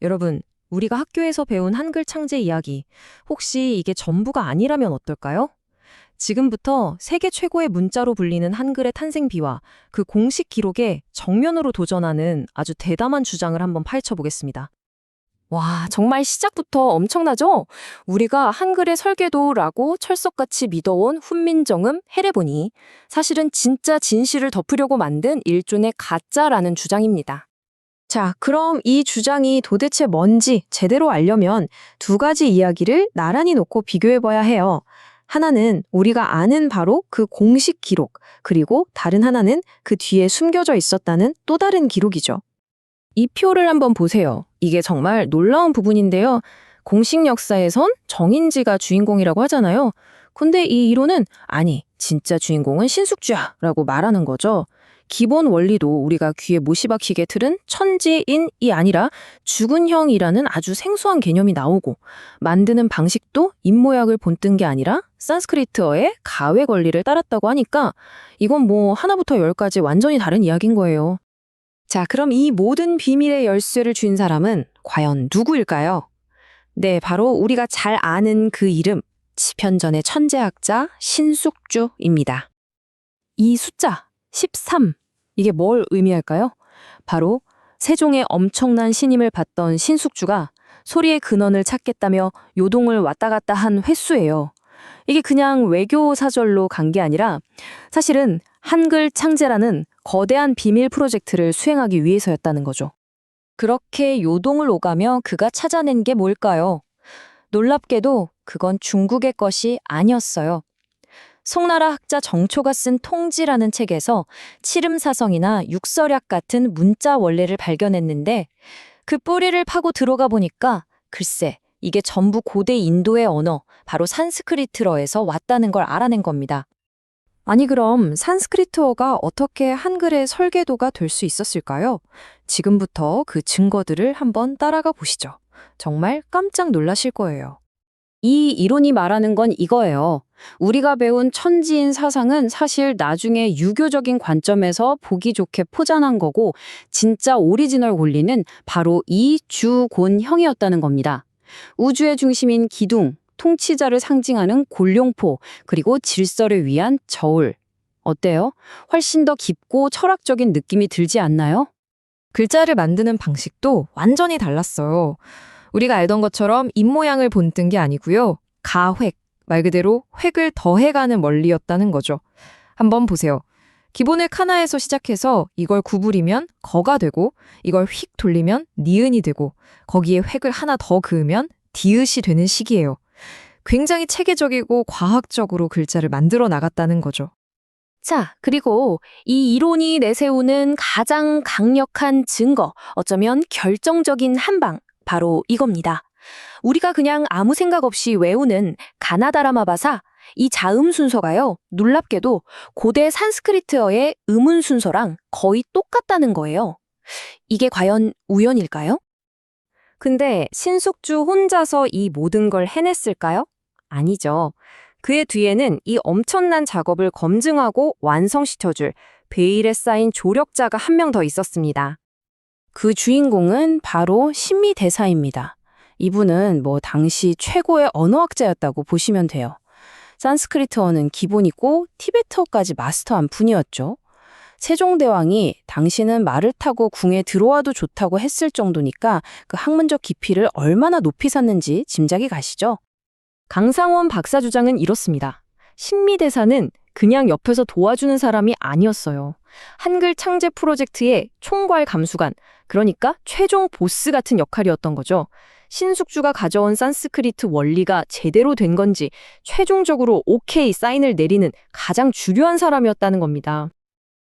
여러분, 우리가 학교에서 배운 한글 창제 이야기, 혹시 이게 전부가 아니라면 어떨까요? 지금부터 세계 최고의 문자로 불리는 한글의 탄생 비와 그 공식 기록에 정면으로 도전하는 아주 대담한 주장을 한번 파헤쳐보겠습니다. 와, 정말 시작부터 엄청나죠? 우리가 한글의 설계도라고 철석같이 믿어온 훈민정음 해례보니 사실은 진짜 진실을 덮으려고 만든 일종의 가짜라는 주장입니다. 자, 그럼 이 주장이 도대체 뭔지 제대로 알려면 두 가지 이야기를 나란히 놓고 비교해봐야 해요. 하나는 우리가 아는 바로 그 공식 기록, 그리고 다른 하나는 그 뒤에 숨겨져 있었다는 또 다른 기록이죠. 이 표를 한번 보세요. 이게 정말 놀라운 부분인데요. 공식 역사에선 정인지가 주인공이라고 하잖아요. 근데 이 이론은 아니, 진짜 주인공은 신숙주야 라고 말하는 거죠. 기본 원리도 우리가 귀에 못이 박히게 틀은 천지인이 아니라 죽은 형이라는 아주 생소한 개념이 나오고 만드는 방식도 입모양을 본뜬 게 아니라 산스크리트어의 가외 권리를 따랐다고 하니까 이건 뭐 하나부터 열까지 완전히 다른 이야기인 거예요. 자, 그럼 이 모든 비밀의 열쇠를 쥔 사람은 과연 누구일까요? 네, 바로 우리가 잘 아는 그 이름, 치편전의 천재학자 신숙주입니다. 이 숫자 13, 이게 뭘 의미할까요? 바로 세종의 엄청난 신임을 받던 신숙주가 소리의 근원을 찾겠다며 요동을 왔다 갔다 한 횟수예요. 이게 그냥 외교 사절로 간 게 아니라 사실은 한글 창제라는 거대한 비밀 프로젝트를 수행하기 위해서였다는 거죠. 그렇게 요동을 오가며 그가 찾아낸 게 뭘까요? 놀랍게도 그건 중국의 것이 아니었어요. 송나라 학자 정초가 쓴 통지라는 책에서 칠음사성이나 육설약 같은 문자 원래를 발견했는데 그 뿌리를 파고 들어가 보니까 글쎄 이게 전부 고대 인도의 언어, 바로 산스크리트어에서 왔다는 걸 알아낸 겁니다. 아니 그럼 산스크리트어가 어떻게 한글의 설계도가 될 수 있었을까요? 지금부터 그 증거들을 한번 따라가 보시죠. 정말 깜짝 놀라실 거예요. 이 이론이 말하는 건 이거예요. 우리가 배운 천지인 사상은 사실 나중에 유교적인 관점에서 보기 좋게 포장한 거고 진짜 오리지널 원리는 바로 이 주곤형이었다는 겁니다. 우주의 중심인 기둥, 통치자를 상징하는 골룡포, 그리고 질서를 위한 저울. 어때요? 훨씬 더 깊고 철학적인 느낌이 들지 않나요? 글자를 만드는 방식도 완전히 달랐어요. 우리가 알던 것처럼 입모양을 본뜬 게 아니고요. 가획, 말 그대로 획을 더해가는 원리였다는 거죠. 한번 보세요. 기본을 카나에서 시작해서 이걸 구부리면 거가 되고 이걸 휙 돌리면 니은이 되고 거기에 획을 하나 더 그으면 디귿이 되는 식이에요. 굉장히 체계적이고 과학적으로 글자를 만들어 나갔다는 거죠. 자, 그리고 이 이론이 내세우는 가장 강력한 증거, 어쩌면 결정적인 한방, 바로 이겁니다. 우리가 그냥 아무 생각 없이 외우는 가나다라마바사, 이 자음 순서가요, 놀랍게도 고대 산스크리트어의 음운 순서랑 거의 똑같다는 거예요. 이게 과연 우연일까요? 근데 신숙주 혼자서 이 모든 걸 해냈을까요? 아니죠. 그의 뒤에는 이 엄청난 작업을 검증하고 완성시켜줄 베일에 쌓인 조력자가 한 명 더 있었습니다. 그 주인공은 바로 신미대사입니다. 이분은 당시 최고의 언어학자였다고 보시면 돼요. 산스크리트어는 기본이고 티베트어까지 마스터한 분이었죠. 세종대왕이 당신은 말을 타고 궁에 들어와도 좋다고 했을 정도니까 그 학문적 깊이를 얼마나 높이 샀는지 짐작이 가시죠? 강상원 박사 주장은 이렇습니다. 신미대사는 그냥 옆에서 도와주는 사람이 아니었어요. 한글 창제 프로젝트의 총괄 감수관, 그러니까 최종 보스 같은 역할이었던 거죠. 신숙주가 가져온 산스크리트 원리가 제대로 된 건지 최종적으로 오케이 사인을 내리는 가장 중요한 사람이었다는 겁니다.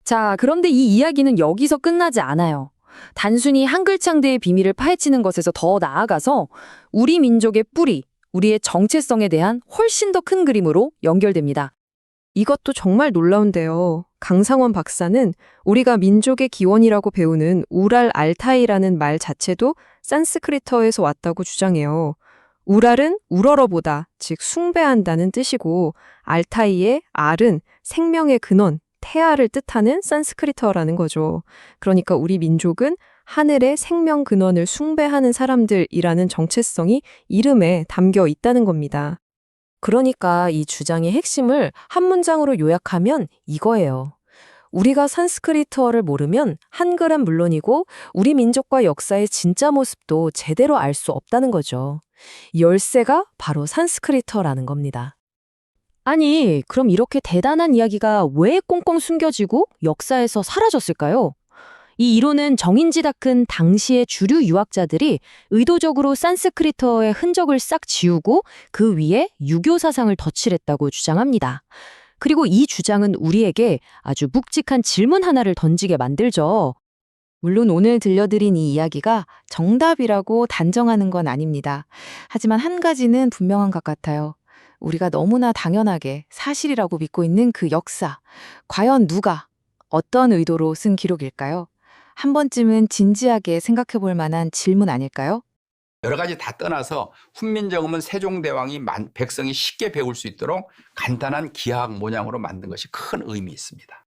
자, 그런데 이 이야기는 여기서 끝나지 않아요. 단순히 한글 창제의 비밀을 파헤치는 것에서 더 나아가서 우리 민족의 뿌리, 우리의 정체성에 대한 훨씬 더 큰 그림으로 연결됩니다. 이것도 정말 놀라운데요. 강상원 박사는 우리가 민족의 기원이라고 배우는 우랄 알타이라는 말 자체도 산스크리트어에서 왔다고 주장해요. 우랄은 우러러보다, 즉 숭배한다는 뜻이고 알타이의 알은 생명의 근원, 태아를 뜻하는 산스크리트어라는 거죠. 그러니까 우리 민족은 하늘의 생명 근원을 숭배하는 사람들이라는 정체성이 이름에 담겨 있다는 겁니다. 그러니까 이 주장의 핵심을 한 문장으로 요약하면 이거예요. 우리가 산스크리트어를 모르면 한글은 물론이고 우리 민족과 역사의 진짜 모습도 제대로 알 수 없다는 거죠. 열쇠가 바로 산스크리트어라는 겁니다. 아니, 그럼 이렇게 대단한 이야기가 왜 꽁꽁 숨겨지고 역사에서 사라졌을까요? 이 이론은 정인지 닦은 당시의 주류 유학자들이 의도적으로 산스크리트어의 흔적을 싹 지우고 그 위에 유교 사상을 덧칠했다고 주장합니다. 그리고 이 주장은 우리에게 아주 묵직한 질문 하나를 던지게 만들죠. 물론 오늘 들려드린 이 이야기가 정답이라고 단정하는 건 아닙니다. 하지만 한 가지는 분명한 것 같아요. 우리가 너무나 당연하게 사실이라고 믿고 있는 그 역사. 과연 누가, 어떤 의도로 쓴 기록일까요? 한 번쯤은 진지하게 생각해 볼 만한 질문 아닐까요? 여러 가지 다 떠나서 훈민정음은 세종대왕이 백성이 쉽게 배울 수 있도록 간단한 기하학 모양으로 만든 것이 큰 의미 있습니다.